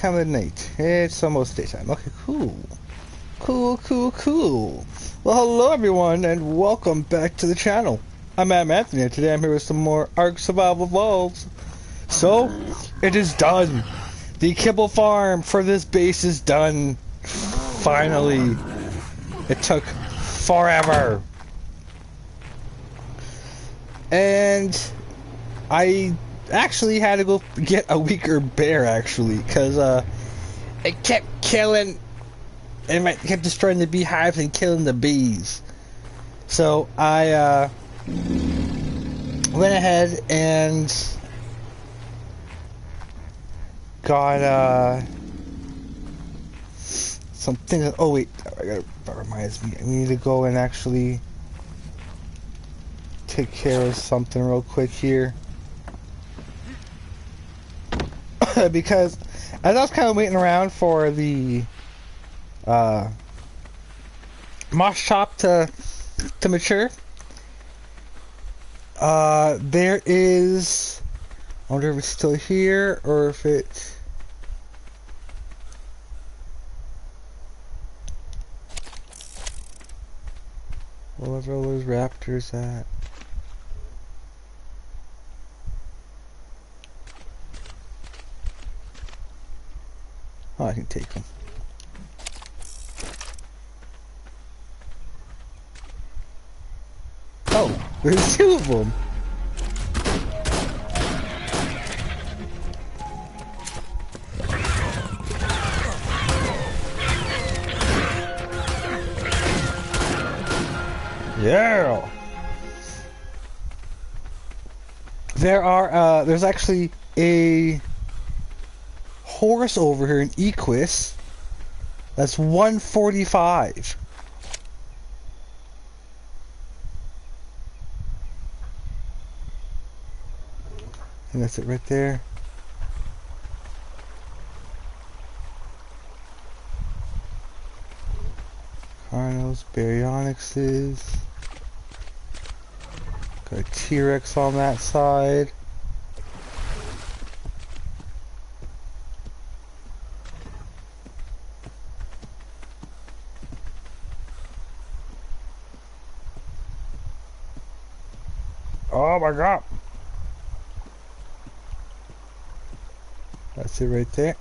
Time of night. It's almost daytime. Okay, cool. Cool. Well, hello everyone, and welcome back to the channel. I'm AdamAnthony, and today I'm here with some more Ark Survival Evolved. So, it is done. The kibble farm for this base is done. Finally. It took forever. And I actually had to go get a weaker bear, actually, because it kept killing, and it kept destroying the beehives and killing the bees. So I went ahead and got something. Oh wait, that reminds me. I need to go and actually take care of something real quick here. Because as I was kind of waiting around for the moss chop to mature, there is, I wonder if it's still here or if it, where are all those raptors at? Oh, I can take them. Oh, there's two of them. Yeah. There's actually a horse over here in Equus. That's 145. And that's it right there. Carnos, Baryonyxes. Got a T-Rex on that side. Oh my god. That's it right there.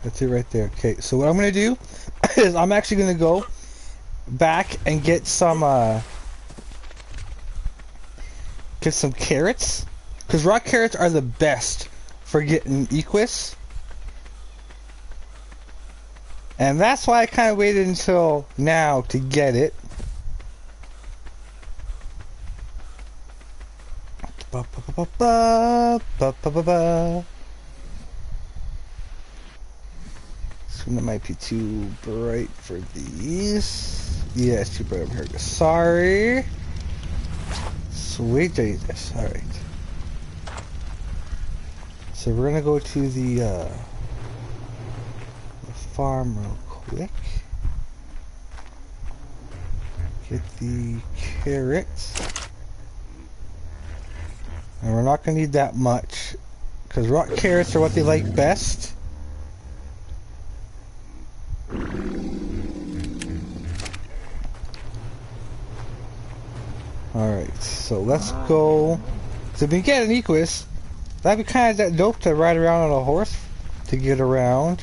That's it right there. Okay, so what I'm gonna do is I'm actually gonna go back and get some carrots, because rock carrots are the best for getting Equus, and that's why I kind of waited until now to get it. This one might be too bright for these. Yeah, it's too bright over here. Sorry. Sweet Jesus. Alright. So we're gonna go to the farm real quick. Get the carrots. And we're not gonna need that much, because rock carrots are what they like best. Alright, so let's go. So if we get an Equus, that'd be kind of dope to ride around on a horse to get around.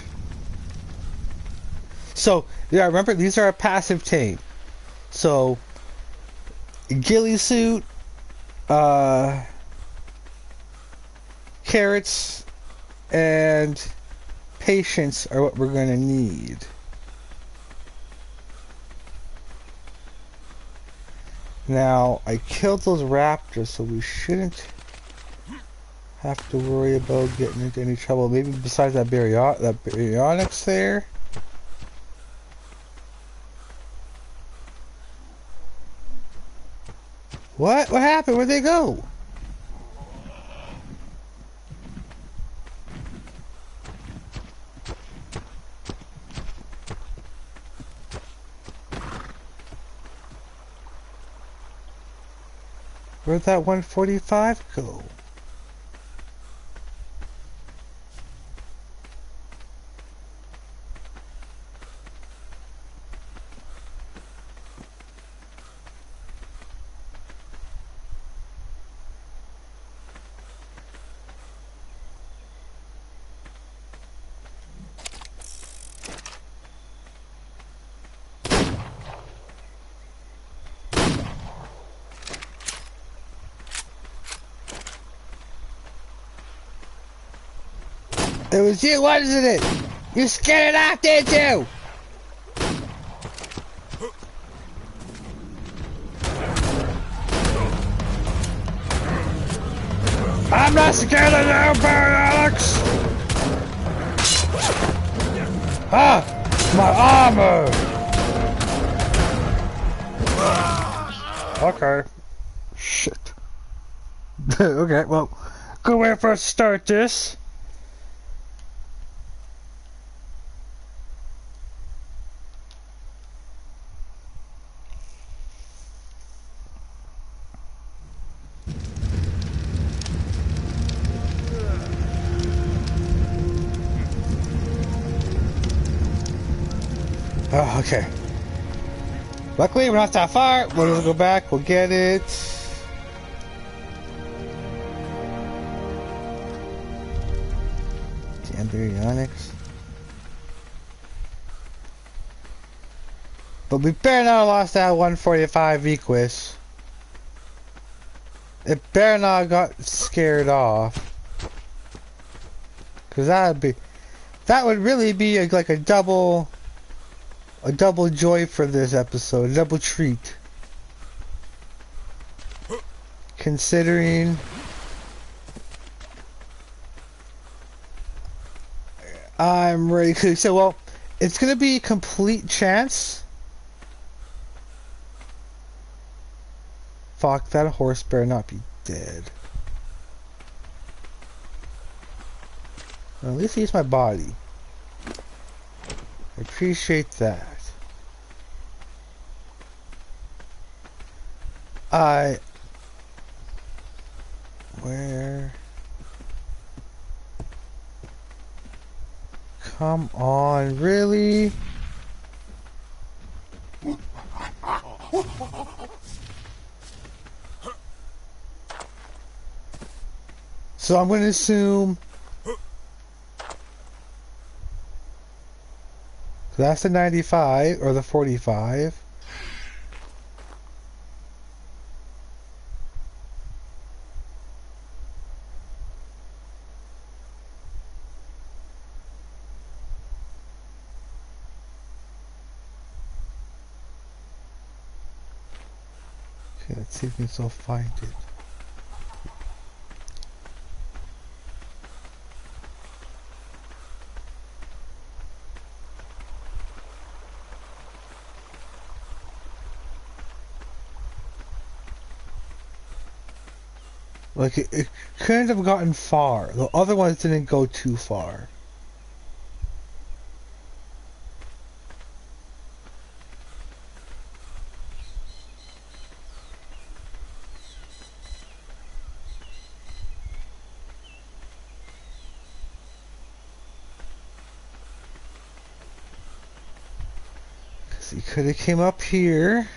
So, yeah, remember, these are a passive tame. So, ghillie suit, carrots, and patience are what we're going to need. Now, I killed those raptors, so we shouldn't have to worry about getting into any trouble. Maybe besides that Baryonyx there. What? What happened? Where'd they go? Where'd that 145 go? It was you, wasn't it? You scared it off, didn't you? I'm not scared of you, Barry Alex! Ah! My armor! Okay. Shit. Okay, well, good way for us to start this. Oh, okay. Luckily, we're not that far. We'll just go back. We'll get it. The embryonics. But we better not have lost that 145 Equus. It better not have got scared off. Cause that would really be like a double joy for this episode, a double treat. Considering I'm ready to so well, it's gonna be a complete chance. Fuck, that horse better not be dead. Well, at least he's my body. I appreciate that. Where? Come on, really? So I'm going to assume that's the 95 or the 45. Okay, let's see if we can still find it. Like, it couldn't have gotten far. The other ones didn't go too far. Because he could have came up here.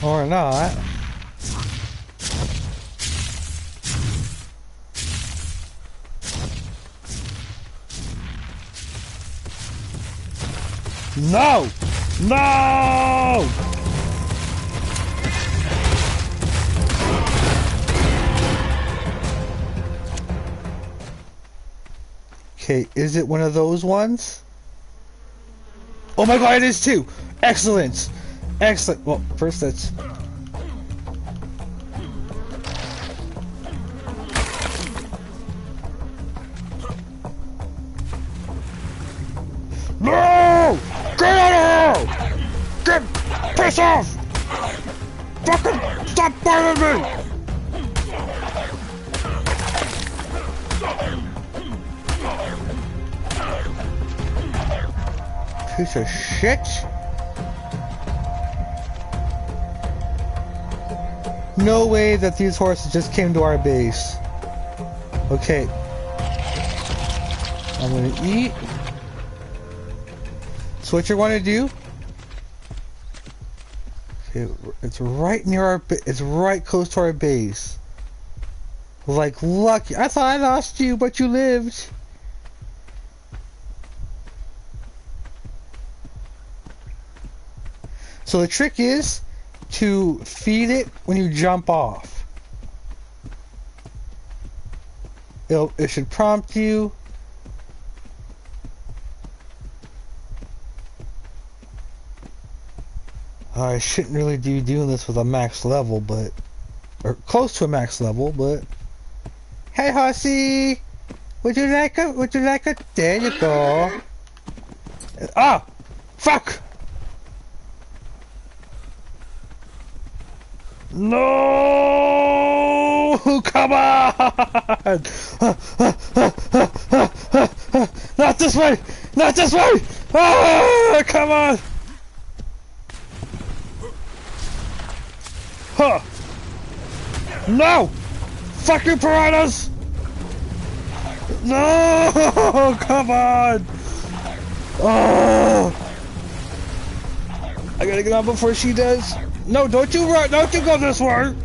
Or not. No! No! Okay, is it one of those ones? Oh my god, it is too! Excellent! Excellent! Well, first let's... No! Get out of here! Get... Piss off! Fucking stop biting me! Piece of shit! No way that these horses just came to our base. Okay. I'm gonna eat. So what you want to do? Okay, it's right near our. It's right close to our base. Like lucky. I thought I lost you, but you lived. So the trick is to feed it when you jump off. It should prompt you. I shouldn't really be doing this with a max level, but or close to a max level, but hey, hussy, would you like a? There you go. Ah, fuck! No! Come on! Not this way! Not this way! Ah, come on! Huh! No! Fucking piranhas! No! Come on! Oh! I gotta get on before she does. No, don't you run! Don't you go this way!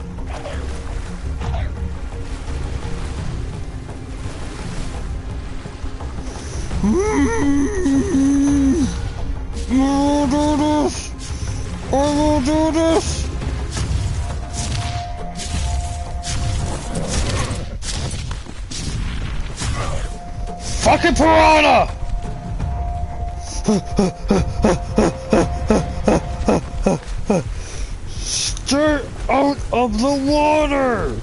I will do this! I will do this! Fucking piranha! Stay out of the water!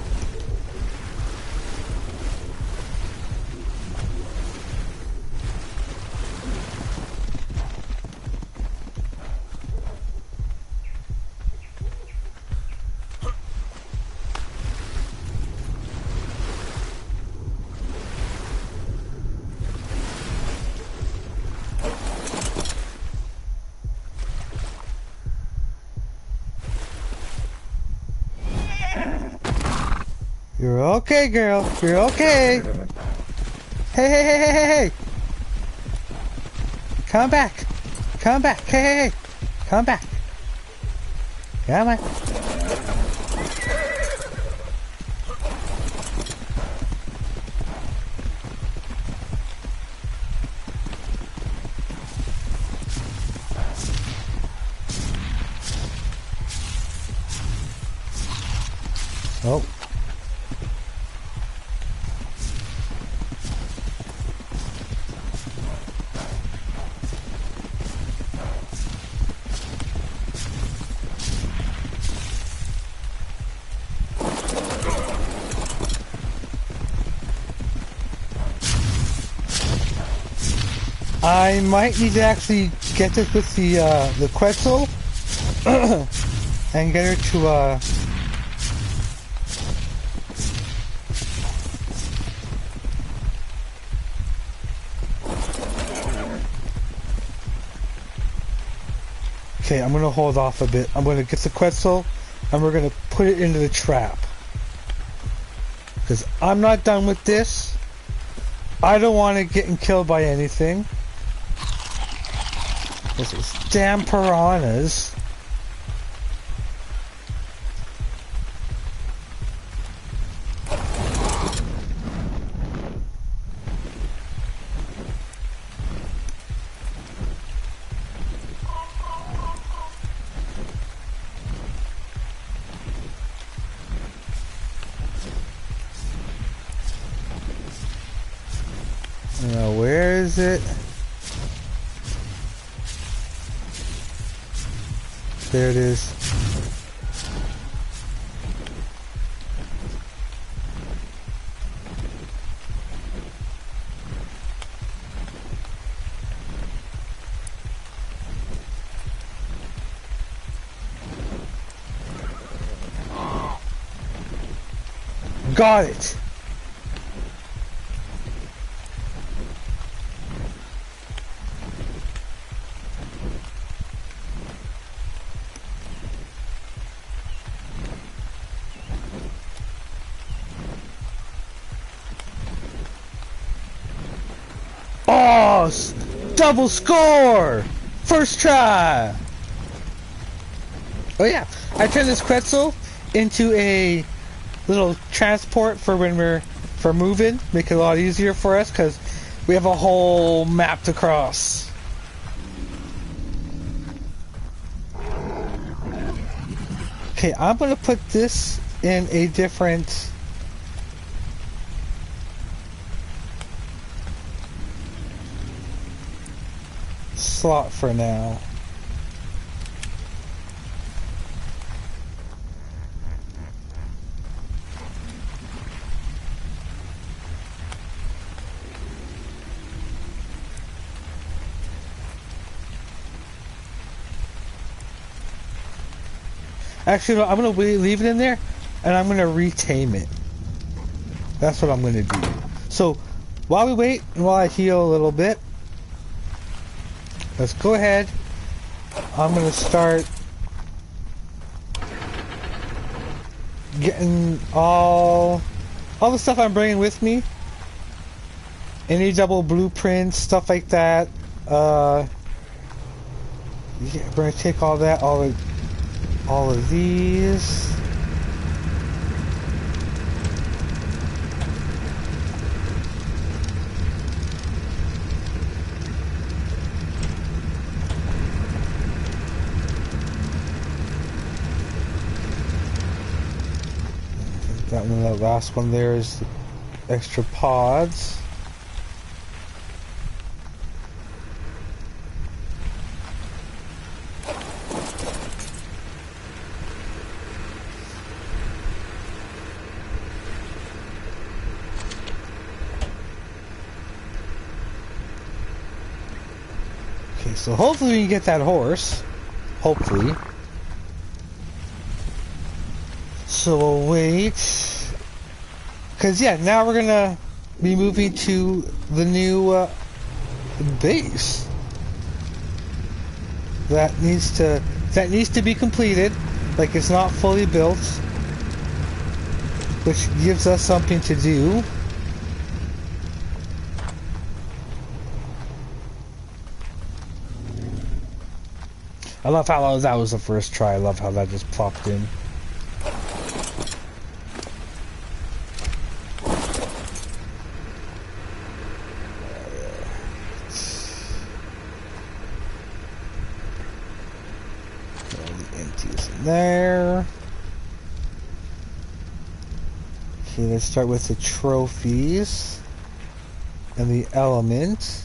You're okay, girl. You're okay. Hey, hey, hey, hey, hey, hey. Come back. Come back. Hey, hey, hey. Come back. Come on. Oh. I might need to actually get this with the Quetzal and get her to Okay, I'm gonna hold off a bit. I'm gonna get the Quetzal and we're gonna put it into the trap. Because I'm not done with this. I don't want to get killed by anything. This is damn piranhas. Now, where is it? There it is. Got it. Yes! Double score! First try! Oh yeah, I turned this pretzel into a little transport for when we're moving. Make it a lot easier for us because we have a whole map to cross. Okay, I'm gonna put this in a different slot for now. Actually, no, I'm gonna leave it in there, and I'm gonna retame it. That's what I'm gonna do. So, while we wait, and while I heal a little bit, let's go ahead. I'm gonna start getting all the stuff I'm bringing with me. Any double blueprints, stuff like that. Yeah, we're gonna take all that, all of these. That one, the last one there is the extra pods. So hopefully we can get that horse. Hopefully. So we'll wait. Because yeah, now we're gonna be moving to the new base. That needs to be completed. Like, it's not fully built. Which gives us something to do. I love how that was the first try. I love how that just plopped in. All the empties in there. Okay, let's start with the trophies and the element.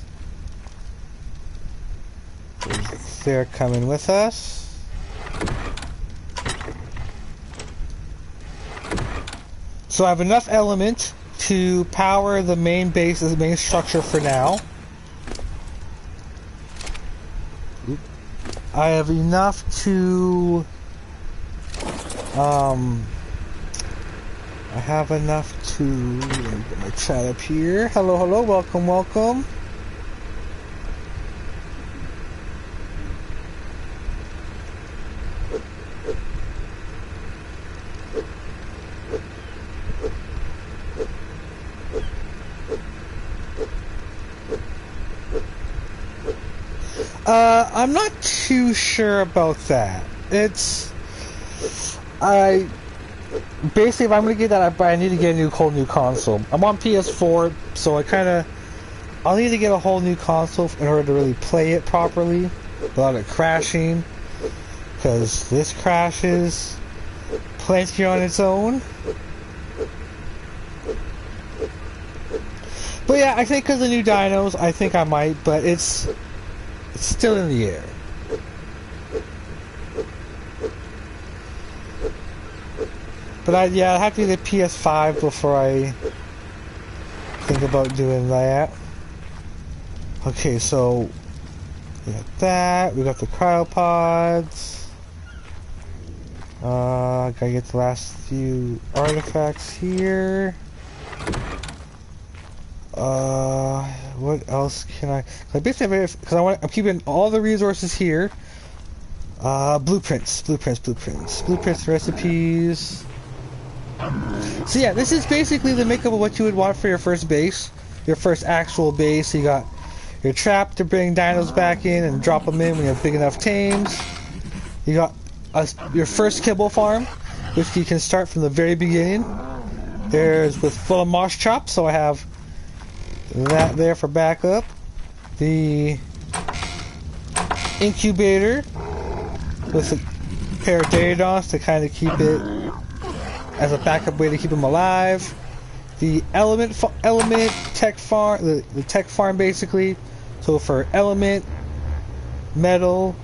They're coming with us. So I have enough element to power the main base, the main structure for now. I have enough to I have enough to, let me get my chat up here. Hello, hello, welcome, welcome. I'm not too sure about that. Basically, if I'm gonna get that, I need to get a whole new console. I'm on PS4, so I'll need to get a whole new console in order to really play it properly without it crashing, because this crashes plenty on its own. But yeah, I think because of the new dynos, I think I might, but it's still in the air. But I have to get a PS5 before I think about doing that. Okay, so we got that. We got the cryopods. Gotta get the last few artifacts here. What else can I? Like basically, because I'm keeping all the resources here. Blueprints, recipes. So yeah, this is basically the makeup of what you would want for your first base, your first actual base. You got your trap to bring dinos back in and drop them in when you have big enough tames. You got your first kibble farm, which you can start from the very beginning. There's with full of mosh chops, so I have that there for backup. The incubator with a pair of Daedons to kind of keep it as a backup way to keep them alive. The element tech farm, the tech farm basically. So for element, metal,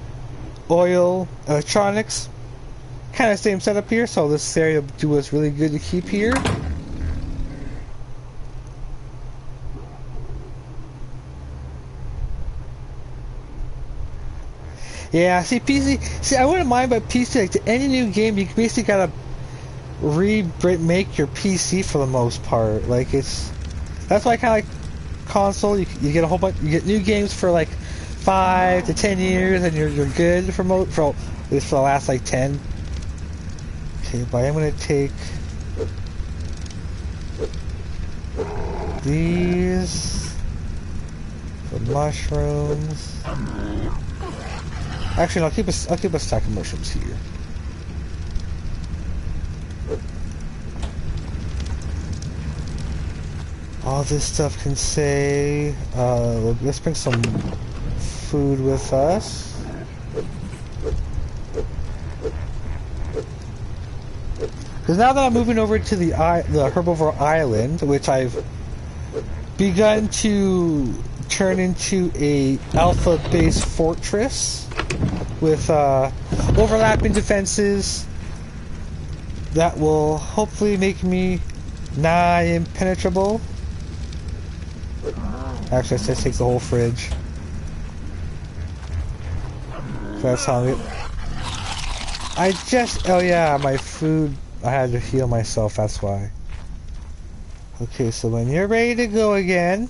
oil, electronics, kind of same setup here. So this area will do us really good to keep here. Yeah, see PC. See, I wouldn't mind, but PC, like to any new game, you basically gotta remake your PC for the most part. Like that's why I kind of like console. You get a whole bunch. You get new games for like 5 to 10 years, and you're good for at least for the last like 10. Okay, but I'm gonna take these, the mushrooms. Actually, no, I'll keep a stack of mushrooms here. All this stuff can say, let's bring some food with us. Because now that I'm moving over to the herbivore island, which I've begun to turn into a alpha-based fortress with overlapping defenses that will hopefully make me nigh impenetrable. Actually, let's take the whole fridge. That's how oh yeah, my food, I had to heal myself, that's why. Okay, so when you're ready to go again,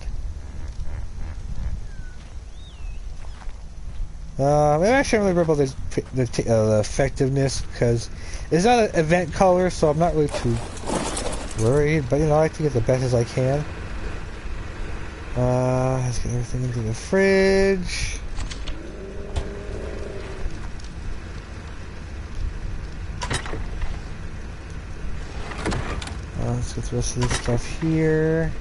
maybe I shouldn't really worry about the effectiveness, because it's not an event color, so I'm not really too worried, but you know, I like to get the best as I can. Let's get everything into the fridge. Let's get the rest of this stuff here.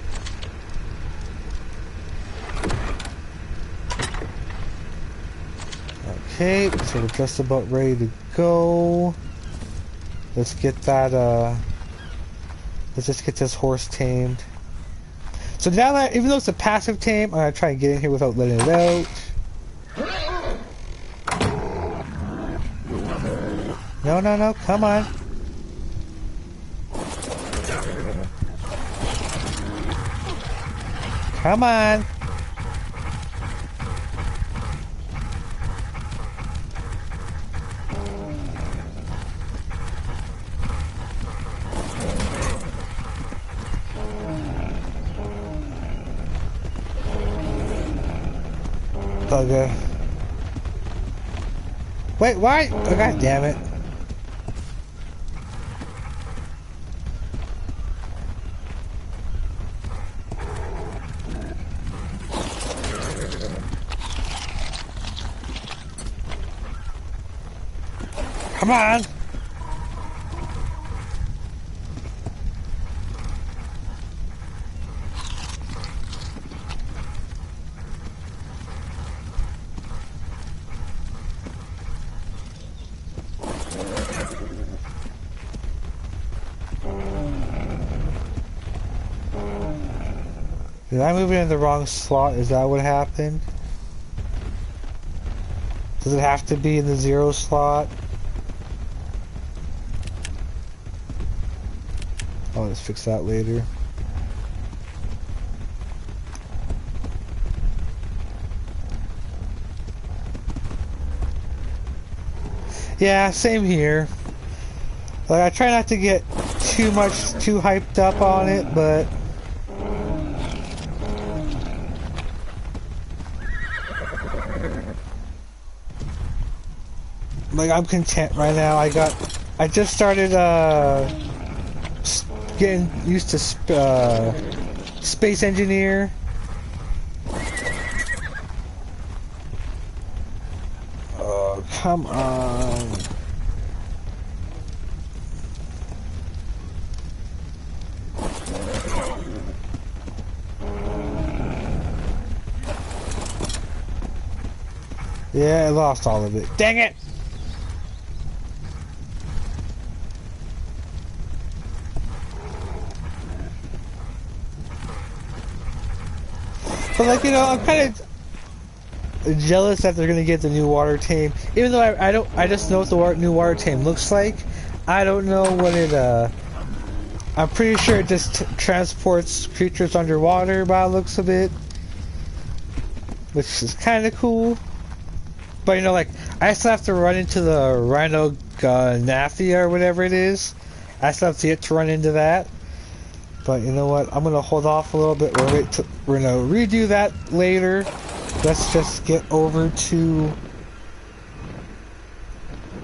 Okay, so we're just about ready to go. Let's get that, let's just get this horse tamed. So now that, even though it's a passive tame, I'm gonna try and get in here without letting it out. No, come on. Come on. Bugger. Wait, why? Oh, god damn it. Come on! Did I move it in the wrong slot? Is that what happened? Does it have to be in the 0 slot? Oh, let's fix that later. Yeah, same here. Like, I try not to get too hyped up on it, but like, I'm content right now. I just started getting used to Space Engineer. Come on. Yeah, I lost all of it. Dang it! But like, you know, I'm kind of jealous that they're gonna get the new water tame. Even though I just know what the new water tame looks like. I don't know what it, I'm pretty sure it just transports creatures underwater by the looks of it. Which is kind of cool. But you know, like, I still have to run into the Rhino Nathia or whatever it is. I still have to get to run into that. But you know what? I'm gonna hold off a little bit. We're gonna redo that later. Let's just get over to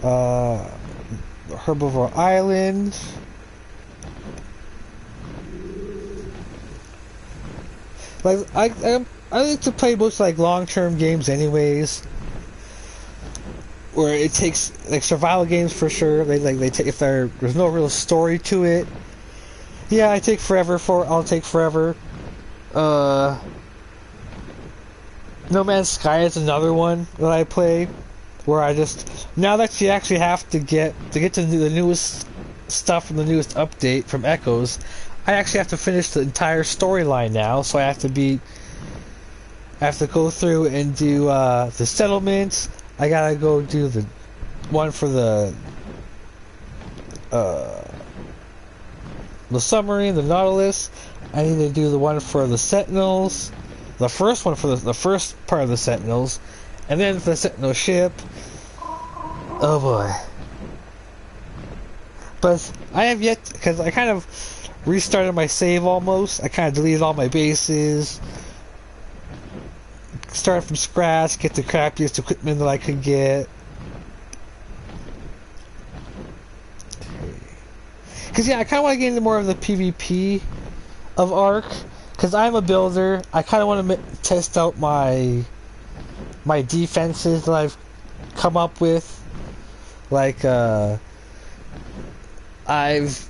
Herbivore Island. Like I like to play most like long-term games, anyways. Where it takes like survival games for sure. They take if there's no real story to it. Yeah, I'll take forever. No Man's Sky is another one that I play, where I just now that you actually have to get to the newest stuff from the newest update from Echoes, I actually have to finish the entire storyline now. So I have to go through and do the settlements. I gotta go do the one for the submarine, the Nautilus. I need to do the one for the Sentinels, the first one for the first part of the Sentinels, and then for the Sentinel ship. Oh boy! But I have yet, because I kind of restarted my save almost. I kind of deleted all my bases, started from scratch, get the crappiest equipment that I could get. Because yeah, I kind of want to get into more of the PvP of Ark. Because I'm a builder, I kind of want to test out my defenses that I've come up with. Like, I've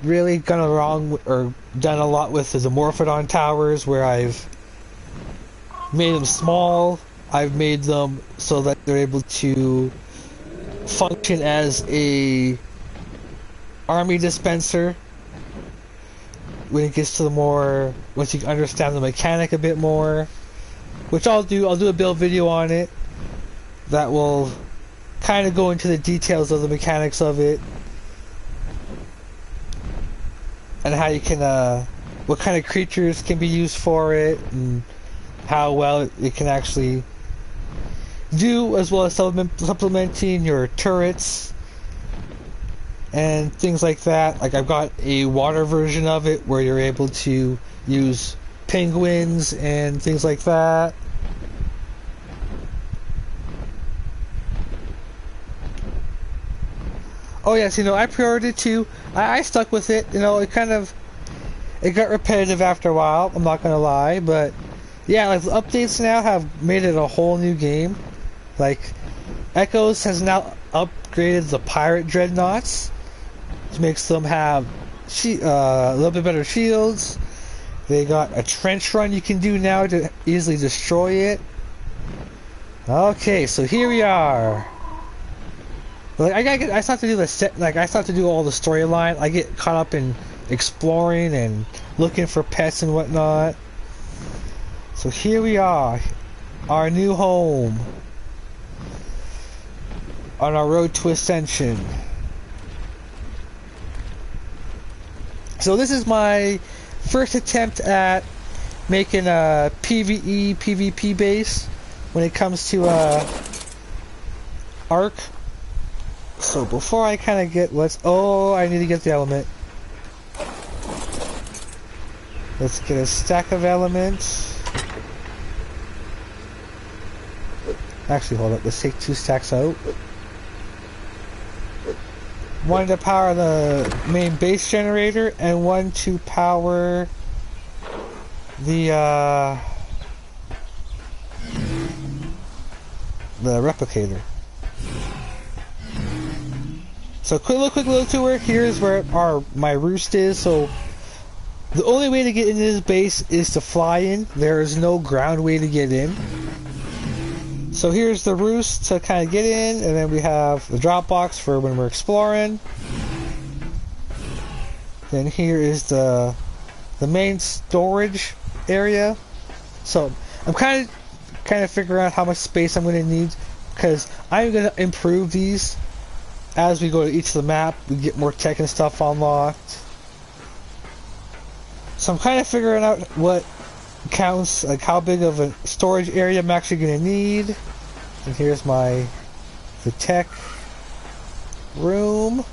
really gone wrong or done a lot with the Morphodon towers, where I've made them small. I've made them so that they're able to function as a army dispenser when it gets to the more, once you understand the mechanic a bit more, which I'll do a build video on it that will kind of go into the details of the mechanics of it and how you can what kind of creatures can be used for it and how well it can actually do, as well as supplementing your turrets and things like that. Like, I've got a water version of it where you're able to use penguins and things like that. Oh yes, you know, I pre-ordered it too. I stuck with it. You know, it got repetitive after a while, I'm not gonna lie, but yeah, like, the updates now have made it a whole new game. Like, Echoes has now upgraded the pirate dreadnoughts, which makes them have a little bit better shields. They got a trench run you can do now to easily destroy it. Okay, so here we are. Like, I still have to do I still have to do all the storyline. I get caught up in exploring and looking for pets and whatnot. So here we are, our new home, on our road to ascension. So this is my first attempt at making a PvE, PvP base when it comes to Ark. So before I kind of get I need to get the element. Let's get a stack of elements. Actually, hold up. Let's take 2 stacks out. One to power the main base generator, and one to power the replicator. So quick little tour. Here's where my roost is. So the only way to get into this base is to fly in. There is no ground way to get in. So here's the roost to kind of get in, and then we have the drop box for when we're exploring. Then here is the main storage area. So I'm kind of figuring out how much space I'm going to need, because I'm going to improve these as we go to each of the map. We get more tech and stuff unlocked. So I'm kind of figuring out what counts, like how big of a storage area I'm actually going to need. And here's the tech room.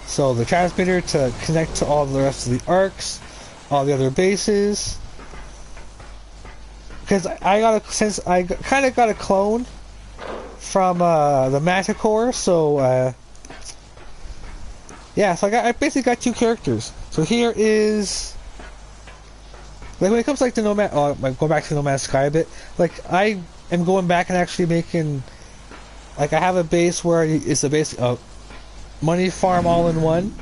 So the transmitter to connect to all the rest of the arcs, all the other bases. Because I kind of got a clone from the Manticore, so yeah, so I basically got two characters. So here is, like, when it comes like to going back to No Man's Sky a bit, like I am going back and actually making, like, I have a base where it's a basic money farm all in one.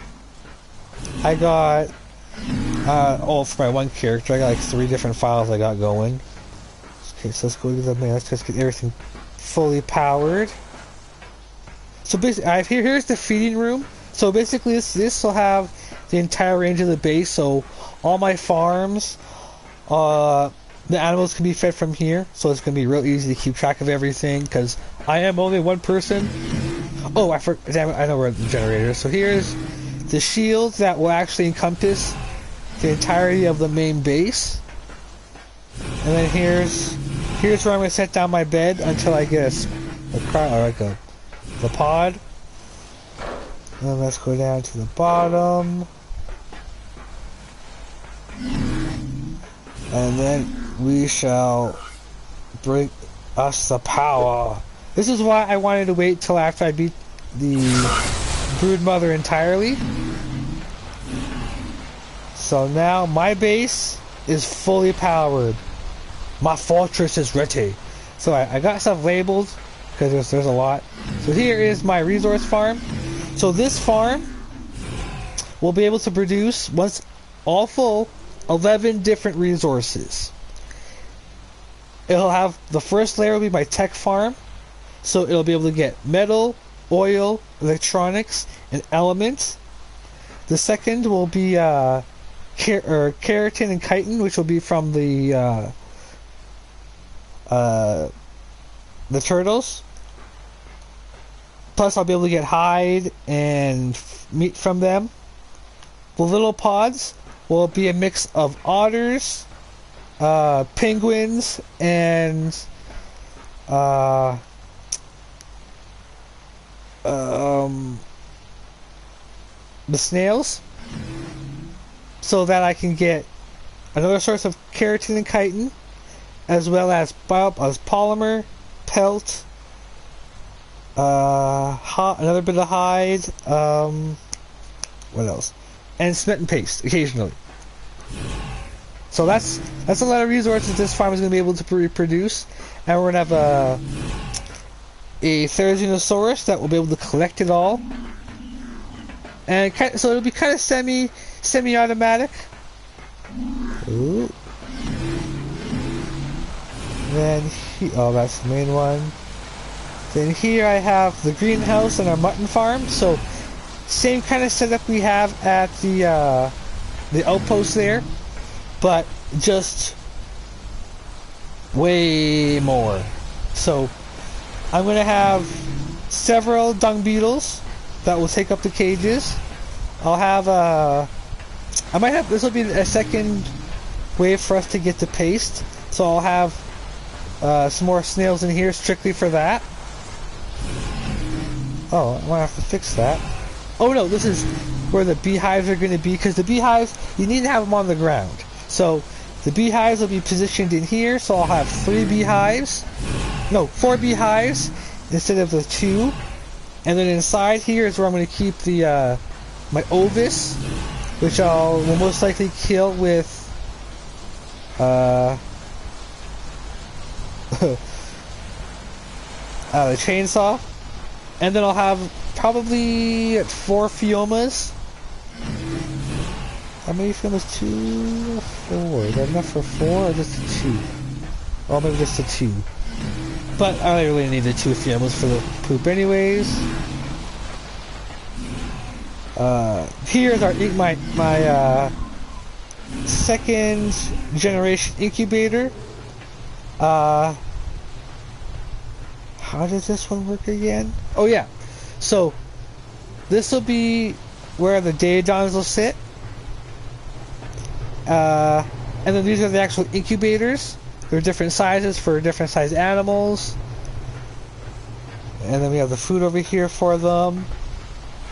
I got for my one character, I got like 3 different files I got going. Okay, so let's go to the man. Let's just get everything fully powered. So basically, here's the feeding room. So basically, this will have the entire range of the base. So all my farms, the animals can be fed from here. So it's gonna be real easy to keep track of everything, because I am only one person. Oh, damn it, I know where the generator is. So here's the shield that will actually encompass the entirety of the main base. And then here's where I'm going to set down my bed until I get the pod. And then let's go down to the bottom. And then we shall bring us the power. This is why I wanted to wait till after I beat the Brood Mother entirely. So now my base is fully powered. My fortress is ready. So I got stuff labeled, because there's a lot. So here is my resource farm. So this farm will be able to produce, once all full, 11 different resources. It'll have, the first layer will be my tech farm. So it'll be able to get metal, oil, electronics, and elements. The second will be keratin and chitin, which will be from the turtles. Plus I'll be able to get hide and meat from them. The little pods will be a mix of otters, penguins, and the snails, so that I can get another source of keratin and chitin, as well as polymer, pelt, another bit of hide, what else? And cement and paste, occasionally. So that's a lot of resources this farm is going to be able to produce. And we're going to have a Therizinosaurus that will be able to collect it all. And so it'll be kind of semi-automatic. Ooh. Then that's the main one. Then here I have the greenhouse and our mutton farm. So same kind of setup we have at the outpost there, but just way more. So I'm going to have several dung beetles that will take up the cages. I'll have this will be a second wave for us to get the paste. So I'll have some more snails in here strictly for that. Oh, I'm going to have to fix that. Oh no, this is where the beehives are going to be, because the beehives, you need to have them on the ground. So the beehives will be positioned in here, so I'll have 4 beehives instead of the 2. And then inside here is where I'm going to keep the my ovis, which will most likely kill with the chainsaw. And then I'll have probably 4 Fiomas. How many Fiomas? 2 or 4? Is that enough for 4 or just a 2? Or maybe just a 2. But I really need the 2 Fiomas for the poop anyways. Here's my second generation incubator. How does this one work again? Oh yeah, so this will be where the Daedons will sit, and then these are the actual incubators. They're different sizes for different size animals, and then we have the food over here for them.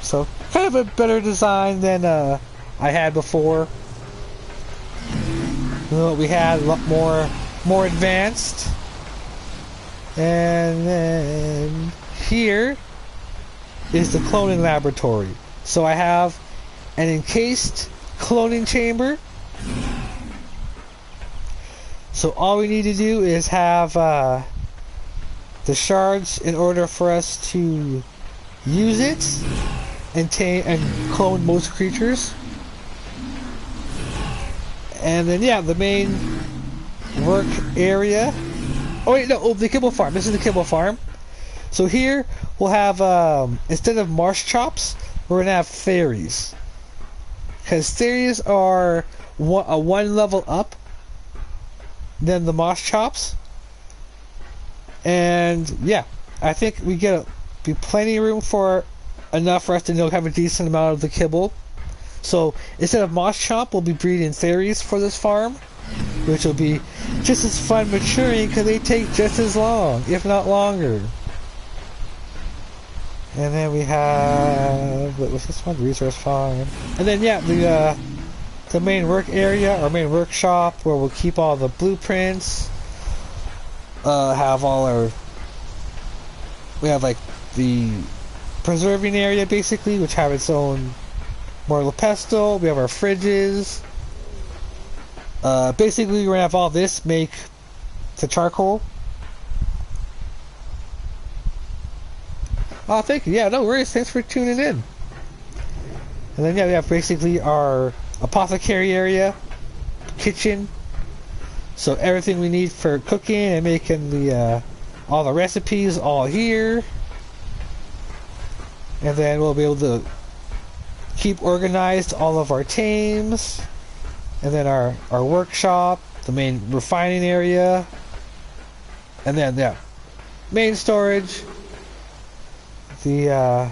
So kind of a better design than I had before. We had a lot more advanced. And then here is the cloning laboratory. So I have an encased cloning chamber. So all we need to do is have the shards in order for us to use it and clone most creatures. And then yeah, the main work area. Oh wait, no, the kibble farm. This is the kibble farm. So here we'll have, instead of marsh chops, we're gonna have fairies. Because fairies are one level up than the moss chops. And yeah, I think we be plenty of room for enough for us to have a decent amount of the kibble. So instead of moss chop, we'll be breeding fairies for this farm, which will be just as fun maturing because they take just as long, if not longer. And then we have, what was this one? Resource farm. And then yeah, the main work area, or main workshop, where we'll keep all the blueprints. Have all our, we have like the preserving area basically, which have its own mortal pestle. We have our fridges. Basically, we're gonna have all this make the charcoal. Oh, thank you. Yeah, no worries. Thanks for tuning in. And then, yeah, we have basically our apothecary area, kitchen. So everything we need for cooking and making the all the recipes all here. And then we'll be able to keep organized all of our tames. And then our workshop, the main refining area, and then yeah, main storage, the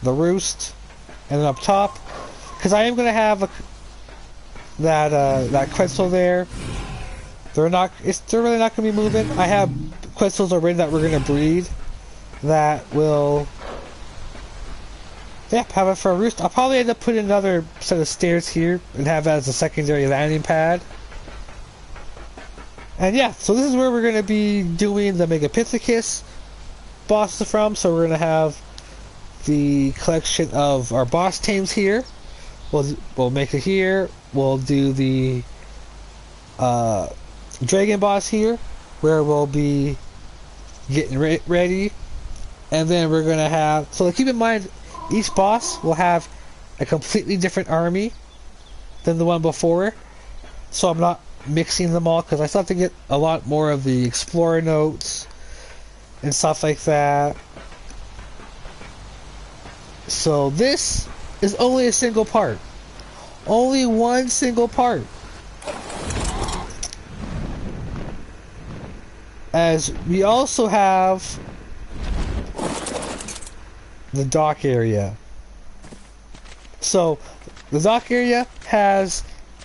roost, and then up top, because I am gonna have that quetzal there. They're really not gonna be moving. I have quetzals already that we're gonna breed that will. Yeah, have it for a roost. I'll probably end up putting another set of stairs here and have that as a secondary landing pad. And yeah, so this is where we're going to be doing the Megapithecus boss from. So we're going to have the collection of our boss tames here. We'll make it here. We'll do the dragon boss here, where we'll be getting ready. And then we're going to have... So keep in mind, each boss will have a completely different army than the one before, so I'm not mixing them all because I still have to get a lot more of the explorer notes and stuff like that. So this is only a single part. Only one single part. As we also have the dock area. So the dock area has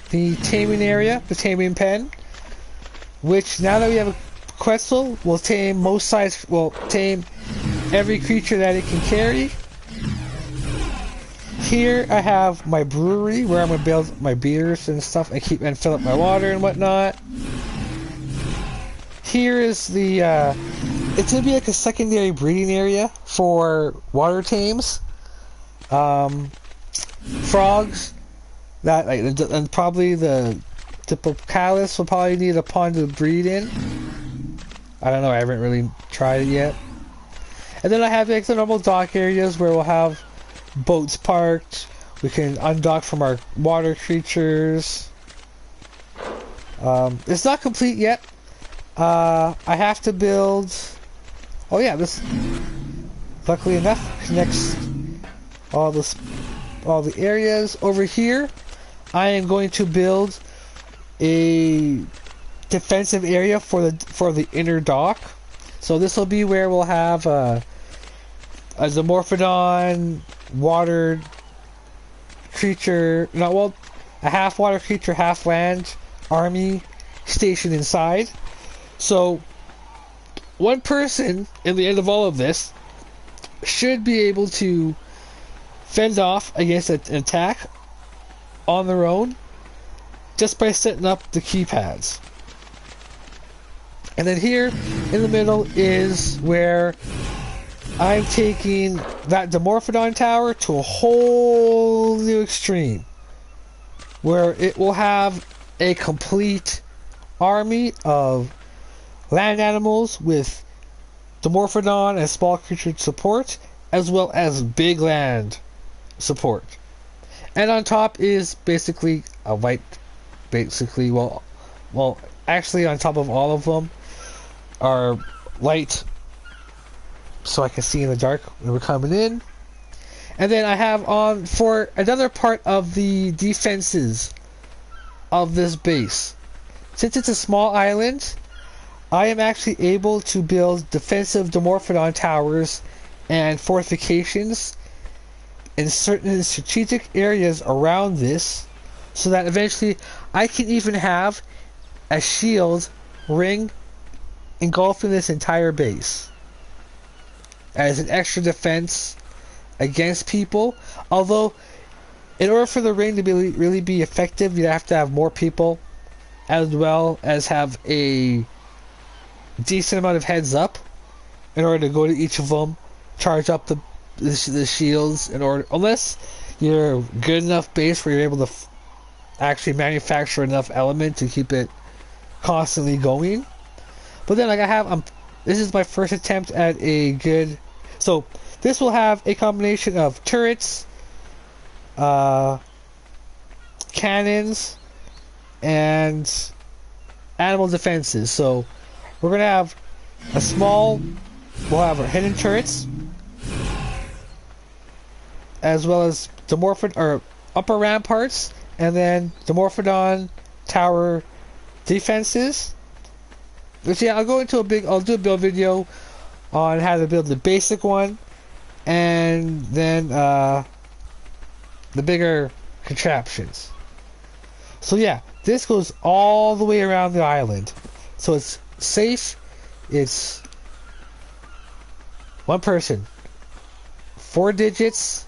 the taming area, the taming pen, which now that we have a quetzal, will tame tame every creature that it can carry. Here I have my brewery where I'm gonna build my beers and stuff and fill up my water and whatnot. Here is the it's gonna be like a secondary breeding area for water tames, frogs, and probably the Diplocalus will probably need a pond to breed in. I don't know, I haven't really tried it yet. And then I have like the normal dock areas where we'll have boats parked. We can undock from our water creatures. It's not complete yet. I have to build... Oh yeah, this... Luckily enough, connects all the areas. Over here, I am going to build a defensive area for the inner dock. So this will be where we'll have a Dimorphodon water creature, a half water creature, half land army stationed inside. So one person in the end of all of this should be able to fend off against an attack on their own just by setting up the keypads. And then here in the middle is where I'm taking that Dimorphodon tower to a whole new extreme, where it will have a complete army of land animals with Dimorphodon and small creature support, as well as big land support. And on top is basically a white, actually on top of all of them are light, so I can see in the dark when we're coming in. And then I have on for another part of the defenses of this base. Since it's a small island, I am actually able to build defensive Dimorphodon towers and fortifications in certain strategic areas around this, so that eventually I can even have a shield ring engulfing this entire base as an extra defense against people. Although, in order for the ring to really be effective, you have to have more people, as well as have a decent amount of heads up in order to go to each of them, charge up the shields, in order, unless you're a good enough base where you're able to actually manufacture enough element to keep it constantly going. But then, like, this is my first attempt at a good... So, this will have a combination of turrets, cannons, and animal defenses. So, we're going to have we'll have our hidden turrets, as well as upper ramparts, and then Dimorphodon tower defenses. But yeah, I'll do a build video on how to build the basic one, and then the bigger contraptions. So yeah, this goes all the way around the island. So it's safe. It's one person, 4 digits,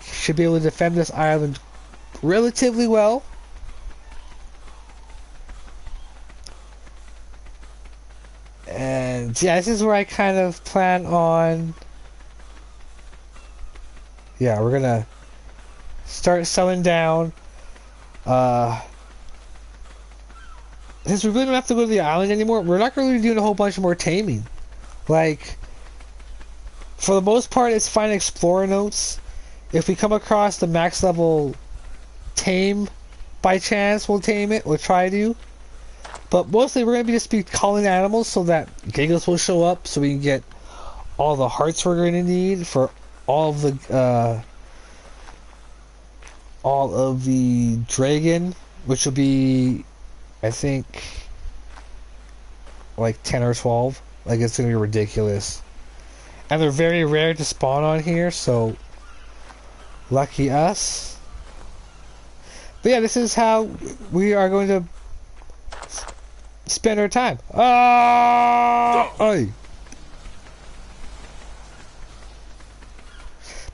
should be able to defend this island relatively well. And yeah, this is where I kind of plan on... Yeah, we're gonna start selling down. Since we really don't have to go to the island anymore, we're not really doing a whole bunch more taming. Like, for the most part, it's fine explorer notes. If we come across the max level tame by chance, we'll tame it. We'll try to. But mostly we're going to just be calling animals so that Giggles will show up, so we can get all the hearts we're going to need for all of the dragon, which will be, I think, like 10 or 12. Like, it's going to be ridiculous. And they're very rare to spawn on here, so lucky us. But yeah, this is how we are going to spend our time.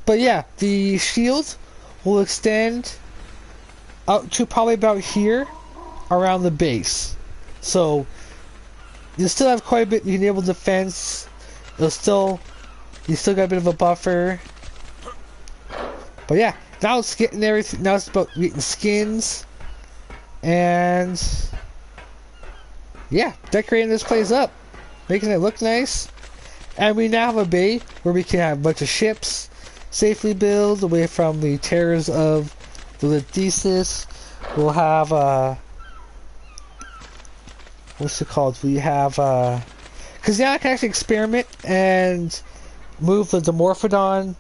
But yeah, the shield will extend out to probably about here around the base. So you still have quite a bit. You can enable defense. You still got a bit of a buffer. But yeah, now it's getting everything. Now it's about getting skins and yeah, decorating this place up, making it look nice. And we now have a bay where we can have a bunch of ships safely built away from the terrors of the Thesis. We'll have what's it called? We have because now I can actually experiment and move the Dimorphodon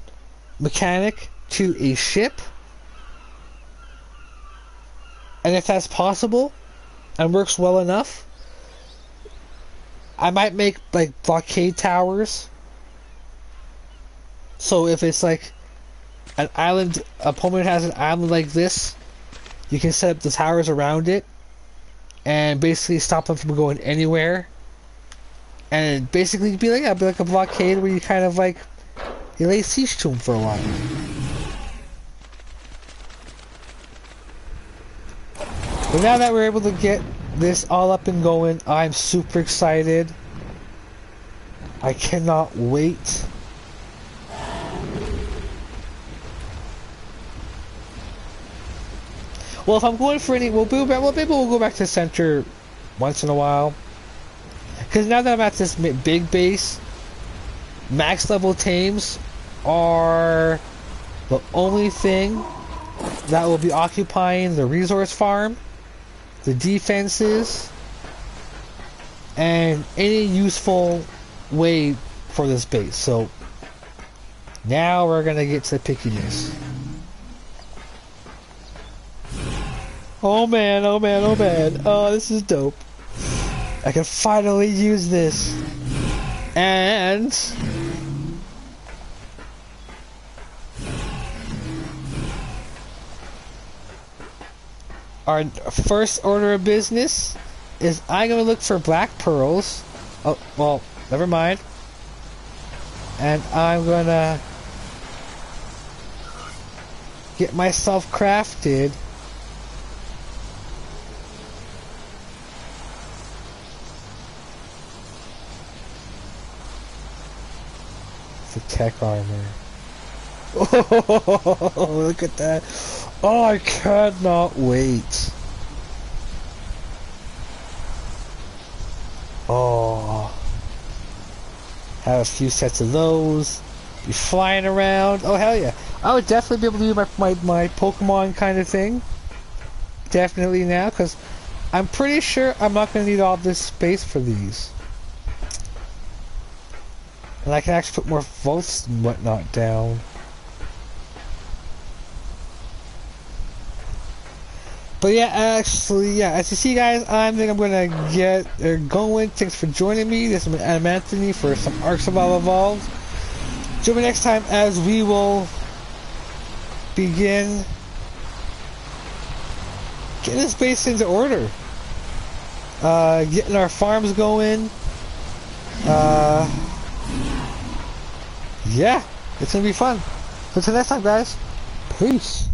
mechanic to a ship. And if that's possible and works well enough, I might make like blockade towers. So if it's like an island, opponent has an island like this, you can set up the towers around it and basically stop them from going anywhere. And basically be like a blockade where you kind of like you lay siege to them for a while. But now that we're able to get this all up and going, I'm super excited. I cannot wait. Well, if I'm going for any, maybe we'll go back to the center once in a while. Because now that I'm at this big base, max level tames are the only thing that will be occupying the resource farm, the defenses, and any useful way for this base. So now we're gonna get to the pickiness. Oh man, oh man, oh man. Oh, this is dope. I can finally use this. And our first order of business is I'm going to look for black pearls. Oh, well, never mind. And I'm going to get myself crafted the tech armor. Oh, look at that. Oh, I cannot wait. Oh. Have a few sets of those. Be flying around. Oh, hell yeah. I would definitely be able to do my Pokemon kind of thing. Definitely now, because I'm pretty sure I'm not going to need all this space for these. And I can actually put more vaults and whatnot down. But yeah, actually, yeah, as you see guys, I think I'm gonna get going. Thanks for joining me. This has been AdamAnthony for some Ark Survival Evolved. Join me next time as we will begin getting this base into order. Getting our farms going. Yeah, it's gonna be fun. So until next time guys, peace.